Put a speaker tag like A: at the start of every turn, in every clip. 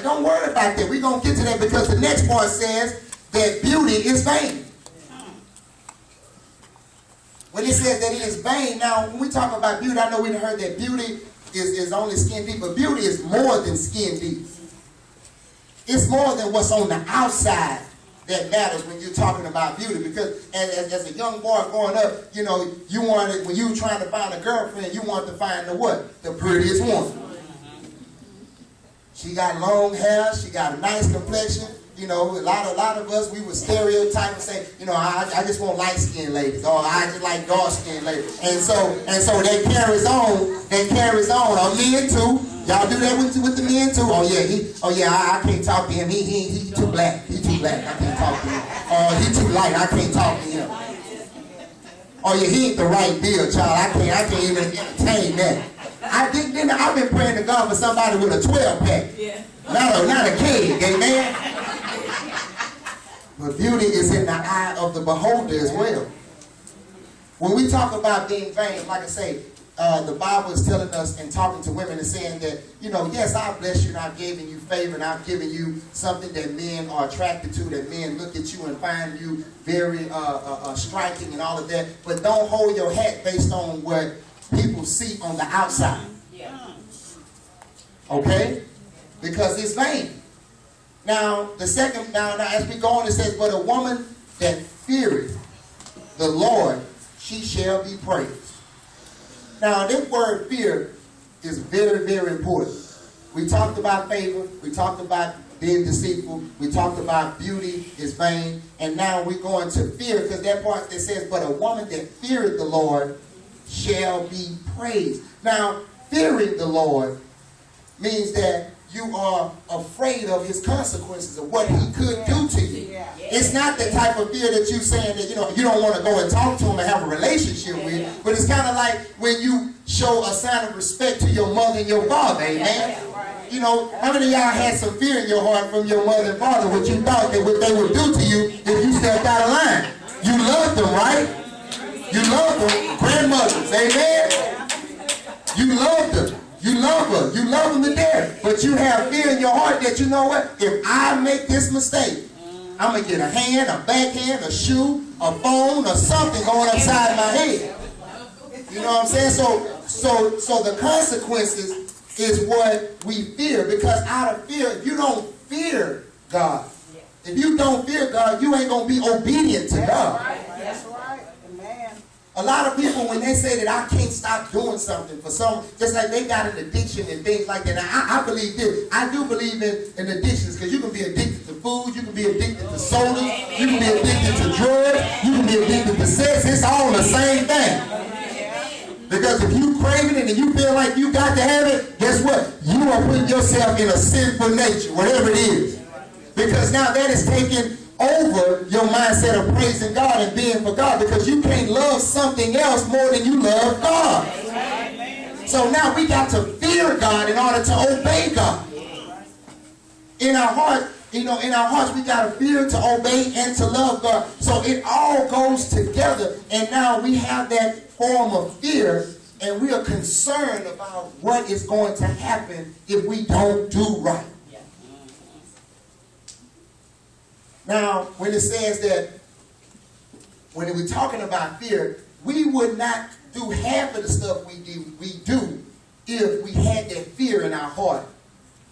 A: But don't worry about that. We're going to get to that because the next part says that beauty is vain. When it says that it is vain, now when we talk about beauty, I know we've heard that beauty is only skin deep, but beauty is more than skin deep. It's more than what's on the outside that matters when you're talking about beauty. Because as a young boy growing up, you know, you wanted, when you were trying to find a girlfriend, you wanted to find the what? The prettiest one. She got long hair, she got a nice complexion. You know, a lot of us, we would stereotype and say, you know, I just want light-skinned ladies, or I just like dark-skinned ladies. And so that carries on. That carries on. Or men too. Y'all do that with the men too. Oh yeah, I can't talk to him. He too black. He too black. I can't talk to him. Or he too light. I can't talk to him. Oh yeah, he ain't the right build, child. I can't even entertain that. I've been praying to God for somebody with a 12-pack. Yeah. Not a keg, amen. But beauty is in the eye of the beholder as well. When we talk about being vain, like I say, the Bible is telling us and talking to women and saying that, you know, yes, I've blessed you and I've given you favor and I've given you something that men are attracted to, that men look at you and find you very striking and all of that. But don't hold your hat based on what people see on the outside. Okay? Because it's vain. Now, as we go on, it says, but a woman that feareth the Lord, she shall be praised. Now, this word fear is very, very important. We talked about favor. We talked about being deceitful. We talked about beauty is vain. And now we're going to fear, because that part that says, but a woman that feareth the Lord shall be praised. Now, fearing the Lord means that you are afraid of his consequences, of what he could do to you. Yeah. It's not the type of fear that you're saying that, you know, you don't want to go and talk to him and have a relationship with. But it's kind of like when you show a sign of respect to your mother and your father, amen? You know, how many of y'all had some fear in your heart from your mother and father, what you thought that what they would do to you if you stepped out of line? You loved them, right? You loved them. Grandmothers, amen? You loved them. You love her. You love them to death. But you have fear in your heart that, you know what? If I make this mistake, I'm going to get a hand, a backhand, a shoe, a phone, or something going upside my head. You know what I'm saying? So the consequences is what we fear. Because out of fear, if you don't fear God, if you don't fear God, you ain't going to be obedient to God.
B: That's right. Amen.
A: A lot of people, when they say that I can't stop doing something for some, just like they got an addiction and things like that. Now, I believe this. I do believe in addictions, because you can be addicted to food, you can be addicted to soda, you can be addicted to drugs, you can be addicted to sex. It's all the same thing. Because if you crave it and you feel like you got to have it, guess what? You are putting yourself in a sinful nature, whatever it is. Because now that is taking over your mindset of praising God and being for God, because you can't love something else more than you love God. So now we got to fear God in order to obey God. In our hearts, you know, in our hearts we got to fear, to obey, and to love God. So it all goes together. And now we have that form of fear, and we are concerned about what is going to happen if we don't do right. Now, when it says that, when we're talking about fear, we would not do half of the stuff we do if we had that fear in our heart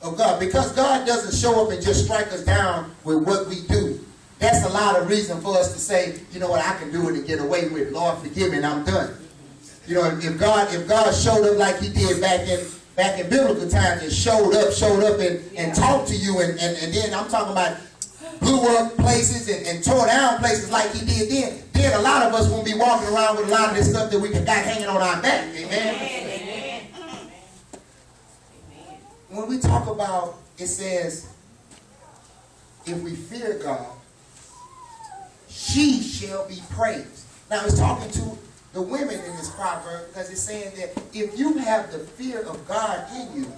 A: of God. Because God doesn't show up and just strike us down with what we do. That's a lot of reason for us to say, you know what, I can do it and get away with it. Lord, forgive me, and I'm done. You know, if God showed up like he did back in biblical times, and showed up and talked to you, and then I'm talking about blew up places and tore down places like he did then a lot of us won't be walking around with a lot of this stuff that we got hanging on our back. Amen? When we talk about, it says, if we fear God, she shall be praised. Now it's talking to the women in this proverb, because it's saying that if you have the fear of God in you,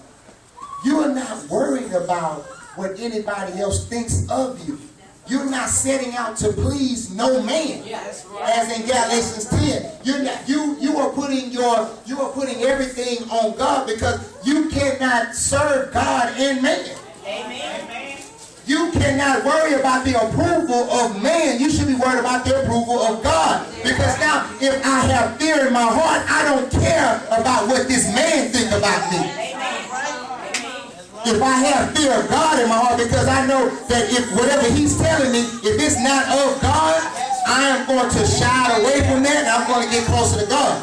A: you are not worried about what anybody else thinks of you. You're not setting out to please no man. As in Galatians 10. You are putting everything on God, because you cannot serve God and man. Amen. cannot worry about the approval of man. You should be worried about the approval of God. Because now, if I have fear in my heart, I don't care about what this man thinks about me. If I have fear of God in my heart, because I know that if whatever he's telling me, if it's not of God, I am going to shy away from that, and I'm going to get closer to God.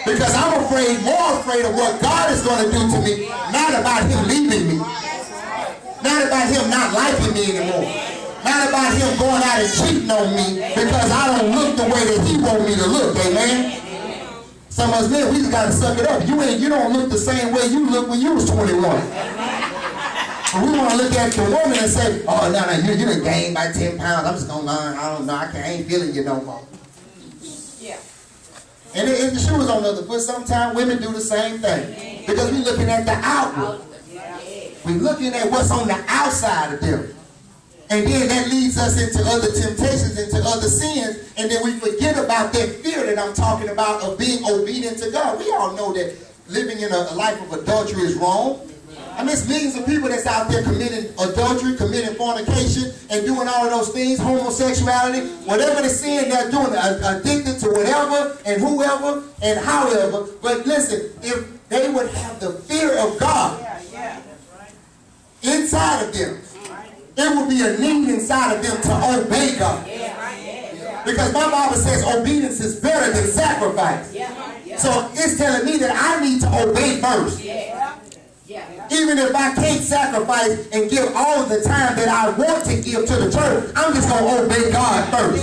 A: Because I'm more afraid of what God is going to do to me, not about him leaving me. Not about him not liking me anymore. Not about him going out and cheating on me because I don't look the way that he want me to look. Amen? Some of us men, we just got to suck it up. You don't look the same way you look when you was 21. But we want to look at the woman and say, oh, no, you done gained by 10 pounds. I'm just going to learn. I don't know. I ain't feeling you no more.
B: Yeah.
A: And if the shoe is on the other foot, sometimes women do the same thing. Because we're looking at the outward. We're looking at what's on the outside of them. And then that leads us into other temptations, into other sins. And then we forget about that fear that I'm talking about of being obedient to God. We all know that living in a life of adultery is wrong. I mean, it's millions of people that's out there committing adultery, committing fornication, and doing all of those things, homosexuality, whatever the sin they're doing, addicted to whatever and whoever and however. But listen, if they would have the fear of God inside of them, it would be a need inside of them to obey God. Because my Bible says obedience is better than sacrifice. So it's telling me that I need to obey first. Even if I can't sacrifice and give all of the time that I want to give to the church, I'm just going to obey God first.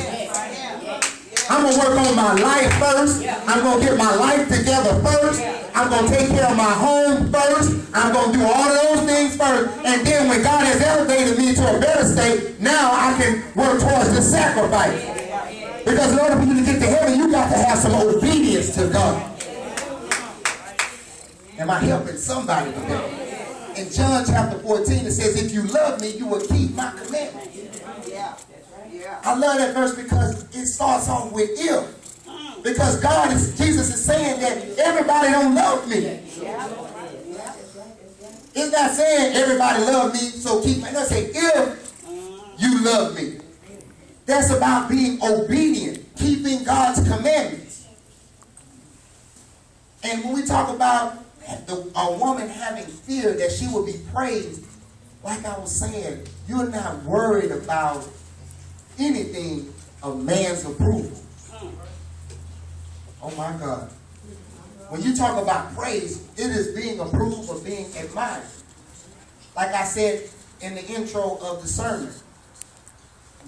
A: I'm going to work on my life first. I'm going to get my life together first. I'm going to take care of my home first. I'm going to do all of those things first. And then when God has elevated me to a better state, now I can work towards the sacrifice. Because in order for you to get to heaven, you got to have some obedience to God. Am I helping somebody today? In John chapter 14, it says, if you love me, you will keep my commandments. I love that verse because it starts off with if. Because Jesus is saying that everybody don't love me. It's not saying everybody love me, so keep me. No, say if you love me. That's about being obedient, keeping God's commandments. And when we talk about a woman having fear that she will be praised, like I was saying, you're not worried about anything of man's approval. Oh my God. When you talk about praise, it is being approved or being admired. Like I said in the intro of the sermon,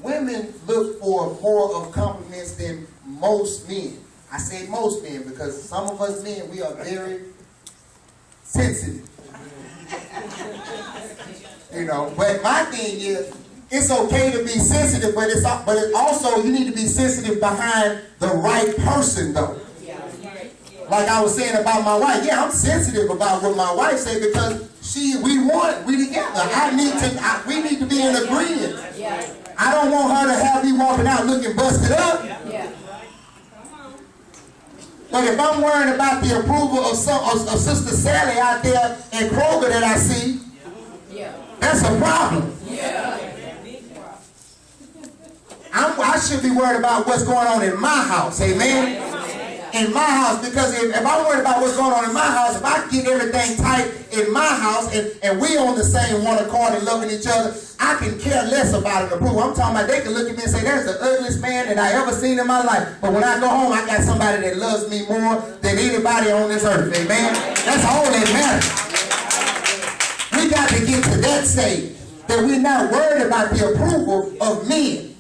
A: women look for more of compliments than most men. I say most men because some of us men, we are very sensitive. But my thing is, it's okay to be sensitive, but it's also you need to be sensitive behind the right person, though. Like I was saying about my wife, I'm sensitive about what my wife said because we together. We need to be in agreement. I don't want her to have me walking out looking busted up. But if I'm worrying about the approval of Sister Sally out there in Kroger that I see, that's a problem. I should be worried about what's going on in my house, amen? In my house, because if I'm worried about what's going on in my house, if I get everything tight in my house and we on the same one accord and loving each other, I can care less about an approval. I'm talking about they can look at me and say, that's the ugliest man that I ever seen in my life. But when I go home, I got somebody that loves me more than anybody on this earth, amen? That's all that matters. We got to get to that stage that we're not worried about the approval of men.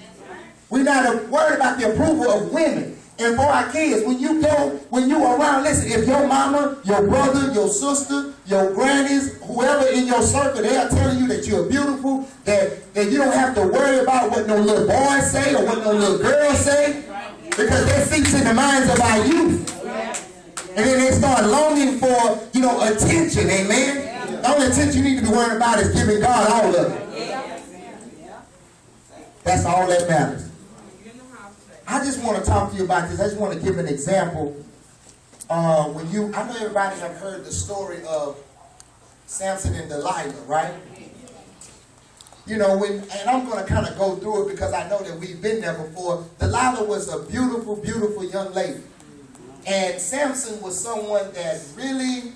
A: We're not worried about the approval of women. And for our kids, when you around, listen, if your mama, your brother, your sister, your grannies, whoever in your circle, they are telling you that you're beautiful, that you don't have to worry about what no little boys say or what no little girls say, because that seeps in the minds of our youth. And then they start longing for, attention, amen? The only attention you need to be worried about is giving God all of it. That's all that matters. I just want to talk to you about this. I just want to give an example. I know everybody have heard the story of Samson and Delilah, right? you know, and I'm going to kind of go through it because I know that we've been there before. Delilah was a beautiful, beautiful young lady. And Samson was someone that really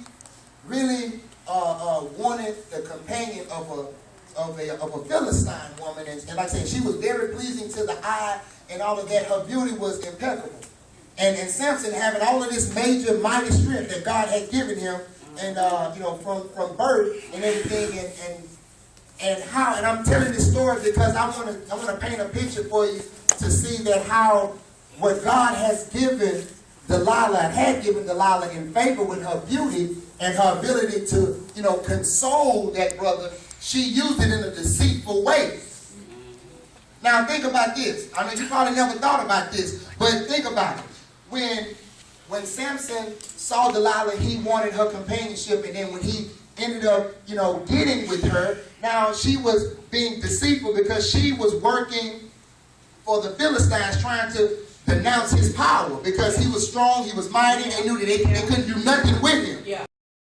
A: wanted the companion of a Philistine woman. And like I said, she was very pleasing to the eye and all of that. Her beauty was impeccable. And Samson, having all of this major, mighty strength that God had given him, and you know, from birth and everything, and I'm telling this story because I'm gonna paint a picture for you to see that how what God has given Delilah and had given Delilah in favor with her beauty and her ability to, you know, console that brother, she used it in a deceitful way. Now think about this. I mean, you probably never thought about this, but think about it. When Samson saw Delilah, he wanted her companionship, and then when he ended up, you know, getting with her, now she was being deceitful because she was working for the Philistines, trying to denounce his power because he was strong, he was mighty, they knew that they couldn't do nothing with him.
C: Yeah.